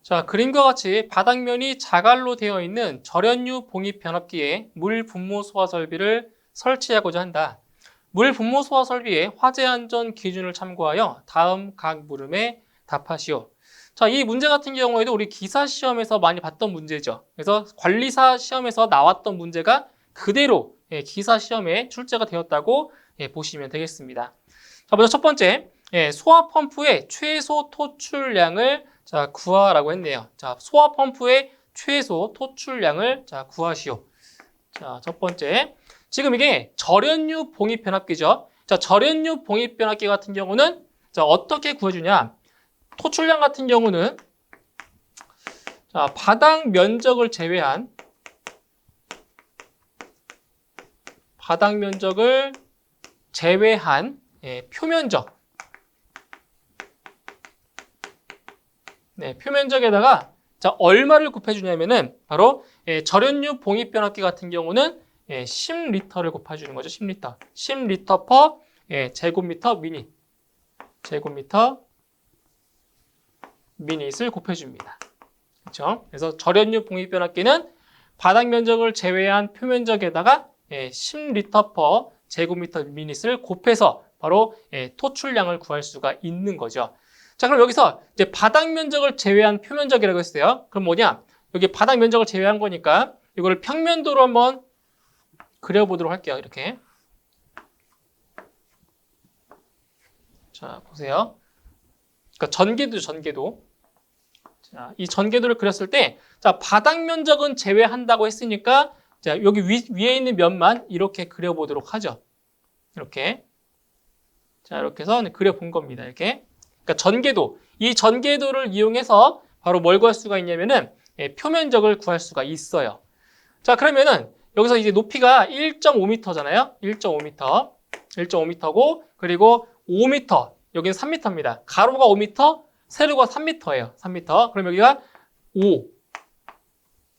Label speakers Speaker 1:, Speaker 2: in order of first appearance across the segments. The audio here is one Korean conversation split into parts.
Speaker 1: 자, 그림과 같이 바닥면이 자갈로 되어 있는 절연유 봉입 변압기에 물 분무 소화 설비를 설치하고자 한다. 물 분무 소화 설비의 화재 안전 기준을 참고하여 다음 각 물음에 답하시오. 자, 이 문제 같은 경우에도 우리 기사 시험에서 많이 봤던 문제죠. 그래서 관리사 시험에서 나왔던 문제가 그대로 기사 시험에 출제가 되었다고 보시면 되겠습니다. 자, 먼저 첫 번째, 소화 펌프의 최소 토출량을 구하라고 했네요. 자, 소화 펌프의 최소 토출량을 구하시오. 자, 첫 번째. 지금 이게 절연유 봉입 변압기죠. 자, 절연유 봉입 변압기 같은 경우는 어떻게 구해주냐? 토출량 같은 경우는 바닥 면적을 제외한 표면적. 표면적에다가 얼마를 곱해주냐면은 바로 절연유 봉입 변압기 같은 경우는 10리터를 곱해주는 거죠. 10리터. 10리터 퍼 제곱미터 미닛. 제곱미터 미닛을 곱해줍니다. 그렇죠? 그래서 절연유 봉입 변압기는 바닥 면적을 제외한 표면적에다가 10리터 퍼 제곱미터 미닛을 곱해서 바로 토출량을 구할 수가 있는 거죠. 자, 그럼 여기서 이제 바닥 면적을 제외한 표면적이라고 했어요. 그럼 뭐냐? 여기 바닥 면적을 제외한 거니까 이거를 평면도로 한번 그려보도록 할게요. 이렇게. 자, 보세요. 그러니까 전개도. 자, 이 전개도를 그렸을 때, 자, 바닥 면적은 제외한다고 했으니까, 자, 여기 위에 있는 면만 이렇게 그려보도록 하죠. 이렇게. 자, 이렇게 해서 그려본 겁니다. 이렇게. 그러니까 전개도. 이 전개도를 이용해서 바로 뭘 구할 수가 있냐면은, 표면적을 구할 수가 있어요. 자, 그러면은, 여기서 이제 높이가 1.5m잖아요. 1.5m. 1.5m고, 그리고 5m. 여기는 3m입니다. 가로가 5m, 세로가 3m예요. 3m. 그럼 여기가 5.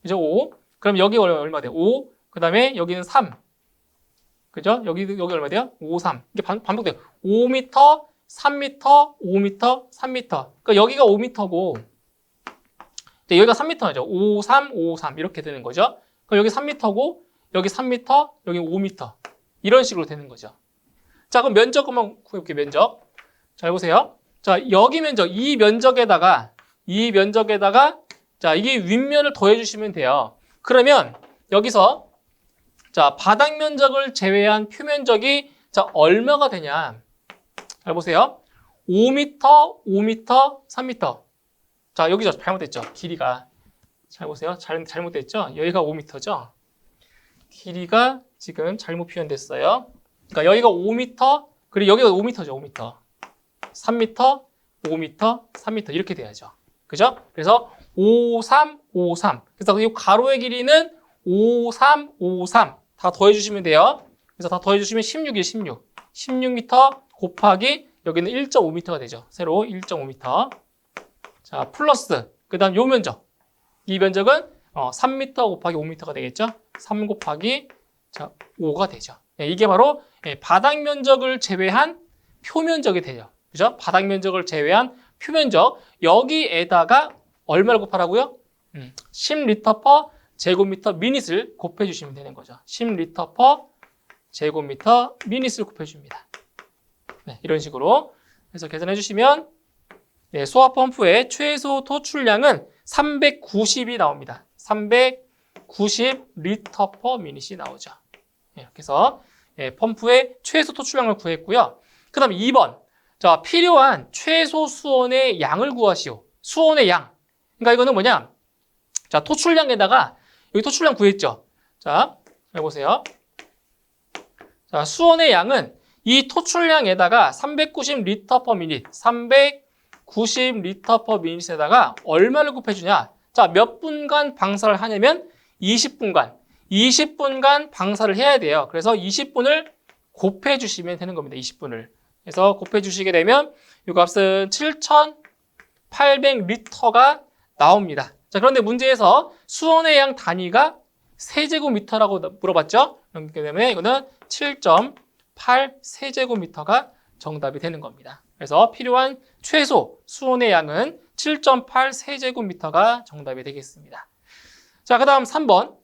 Speaker 1: 그죠? 5. 그럼 여기 얼마 돼요? 5. 그 다음에 여기는 3. 그죠? 여기 얼마 돼요? 5, 3. 이게 반복돼요. 5m, 3m, 5m, 3m. 그러니까 여기가 5m고, 여기가 3m죠. 5, 3, 5, 3. 이렇게 되는 거죠. 그럼 여기 3m고, 여기 3m, 여기 5m. 이런 식으로 되는 거죠. 자, 그럼 면적 한번 구해볼게요. 면적. 잘 보세요. 자, 여기 면적, 이 면적에다가, 자, 이게 윗면을 더해주시면 돼요. 그러면 여기서, 자, 바닥 면적을 제외한 표면적이, 자, 얼마가 되냐. 잘 보세요. 5m, 5m, 3m. 자, 여기죠. 잘못됐죠. 길이가. 잘 보세요. 잘못됐죠. 여기가 5m죠. 길이가 지금 잘못 표현됐어요. 그러니까 여기가 5m, 그리고 여기가 5m죠. 5m. 3m, 5m, 3m 이렇게 돼야죠. 그죠? 그래서 5, 3, 5, 3. 그래서 이 가로의 길이는 5, 3, 5, 3. 다 더해주시면 돼요. 그래서 다 더해주시면 16이에요. 16. 16m 곱하기 여기는 1.5m가 되죠. 세로 1.5m. 자, 플러스 그 다음 요 면적. 이 면적은 3m 곱하기 5m가 되겠죠. 3 곱하기 5가 되죠. 이게 바로 바닥 면적을 제외한 표면적이 되죠. 그죠? 바닥 면적을 제외한 표면적. 여기에다가 얼마를 곱하라고요? 10리터 퍼 제곱미터 미닛을 곱해주시면 되는 거죠. 10리터 퍼 제곱미터 미닛을 곱해줍니다. 네, 이런 식으로 해서 계산해 주시면 소화 펌프의 최소 토출량은 390이 나옵니다. 390리터 퍼 미닛이 나오죠. 이렇게 해서 펌프의 최소 토출량을 구했고요. 그 다음 2번. 자, 필요한 최소 수온의 양을 구하시오. 수온의 양. 그러니까 이거는 뭐냐? 자, 토출량에다가 여기 토출량 구했죠. 자, 해보세요. 자, 수온의 양은 이 토출량에다가 390리터 퍼 미닛, 390리터 퍼 미닛에다가 얼마를 곱해주냐? 자, 몇 분간 방사를 하냐면 20분간. 20분간 방사를 해야 돼요. 그래서 20분을 곱해주시면 되는 겁니다. 20분을. 그래서 곱해주시게 되면 이 값은 7,800리터가 나옵니다. 자, 그런데 문제에서 수온의 양 단위가 세제곱미터라고 물어봤죠? 그렇기 때문에 이거는 7.8 세제곱미터가 정답이 되는 겁니다. 그래서 필요한 최소 수온의 양은 7.8 세제곱미터가 정답이 되겠습니다. 자, 그 다음 3번.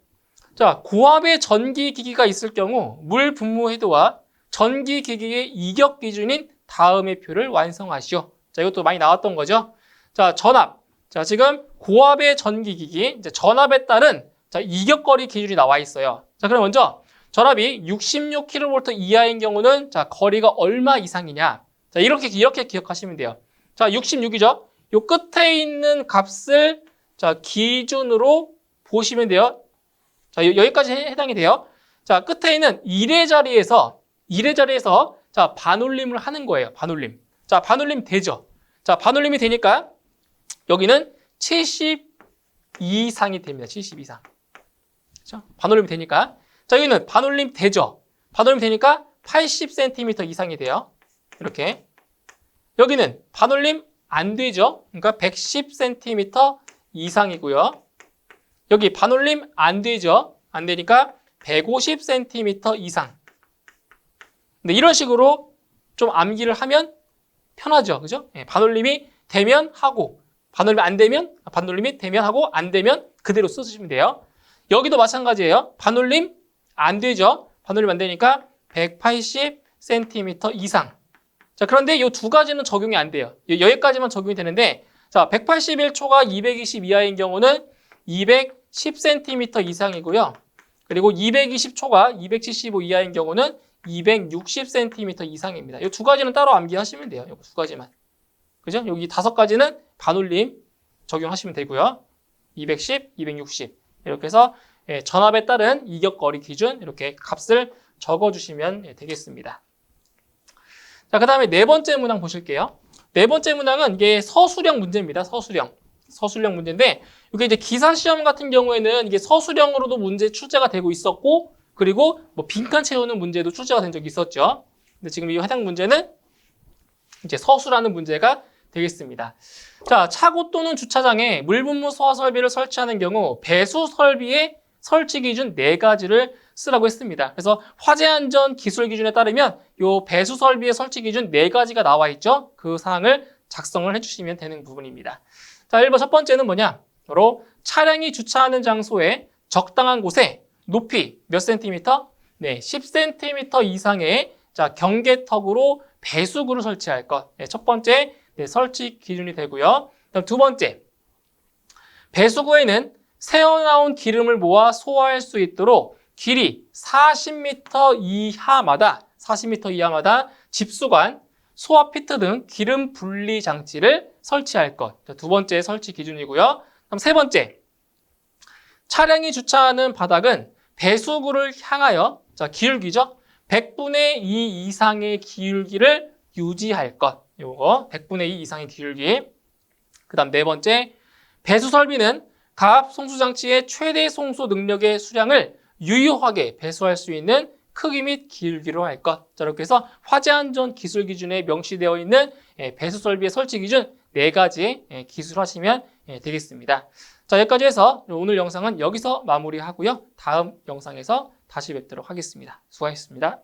Speaker 1: 자, 고압의 전기기기가 있을 경우 물 분무 해도와 전기기기의 이격 기준인 다음의 표를 완성하시오. 자, 이것도 많이 나왔던 거죠. 자, 전압. 자, 지금 고압의 전기기기, 이제 전압에 따른 자, 이격거리 기준이 나와 있어요. 자, 그럼 먼저 전압이 66kV 이하인 경우는 자, 거리가 얼마 이상이냐? 자, 이렇게 기억하시면 돼요. 자, 66이죠. 요 끝에 있는 값을 자, 기준으로 보시면 돼요. 자, 여기까지 해당이 돼요. 자, 끝에 있는 1의 자리에서 자, 반올림을 하는 거예요. 반올림. 자, 반올림 되죠. 자, 반올림이 되니까 여기는 70 이상이 됩니다. 70 이상. 그렇죠? 반올림이 되니까. 자, 여기는 반올림 되죠. 반올림 되니까 80cm 이상이 돼요. 이렇게. 여기는 반올림 안 되죠. 그러니까 110cm 이상이고요. 여기 반올림 안 되죠. 안 되니까 150cm 이상. 근데 이런 식으로 좀 암기를 하면 편하죠. 그죠? 예, 반올림이 되면 하고, 반올림이 안 되면, 반올림이 되면 하고, 안 되면 그대로 쓰시면 돼요. 여기도 마찬가지예요. 반올림 안 되죠. 반올림 안 되니까 180cm 이상. 자, 그런데 이 두 가지는 적용이 안 돼요. 여기까지만 적용이 되는데, 자, 181초가 220 이하인 경우는 210cm 이상이고요. 그리고 220초가 275 이하인 경우는 260cm 이상입니다. 이 두 가지는 따로 암기하시면 돼요. 이 두 가지만. 그죠? 여기 5가지는 반올림 적용하시면 되고요. 210, 260. 이렇게 해서 전압에 따른 이격거리 기준 이렇게 값을 적어주시면 되겠습니다. 자, 그 다음에 네 번째 문항 보실게요. 네 번째 문항은 이게 서술형 문제입니다. 서술형 문제인데 이게 이제 기사시험 같은 경우에는 이게 서술형으로도 문제 출제가 되고 있었고 그리고 뭐 빈칸 채우는 문제도 출제가 된 적이 있었죠. 근데 지금 이 해당 문제는 이제 서술하는 문제가 되겠습니다. 자, 차고 또는 주차장에 물분무 소화 설비를 설치하는 경우 배수 설비의 설치 기준 4가지를 쓰라고 했습니다. 그래서 화재 안전 기술 기준에 따르면 이 배수 설비의 설치 기준 4가지가 나와 있죠. 그 사항을 작성을 해주시면 되는 부분입니다. 자, 1번 첫 번째는 뭐냐? 바로 차량이 주차하는 장소에 적당한 곳에 높이 몇 센티미터? 네, 10cm 이상의 자, 경계턱으로 배수구를 설치할 것. 네, 첫 번째 설치 기준이 되고요. 그다음 두 번째, 배수구에는 새어나온 기름을 모아 소화할 수 있도록 길이 40m 이하마다 집수관, 소화 피트 등 기름 분리 장치를 설치할 것. 두 번째 설치 기준이고요. 그럼 세 번째, 차량이 주차하는 바닥은 배수구를 향하여 자, 기울기죠. 100분의 2 이상의 기울기를 유지할 것. 요거 100분의 2 이상의 기울기. 그 다음 네 번째, 배수 설비는 가압 송수 장치의 최대 송수 능력의 수량을 유효하게 배수할 수 있는 크기 및 기울기로 할 것. 자, 이렇게 해서 화재 안전 기술 기준에 명시되어 있는 배수 설비의 설치 기준 4가지 기술하시면 되겠습니다. 자, 여기까지 해서 오늘 영상은 여기서 마무리하고요. 다음 영상에서 다시 뵙도록 하겠습니다. 수고하셨습니다.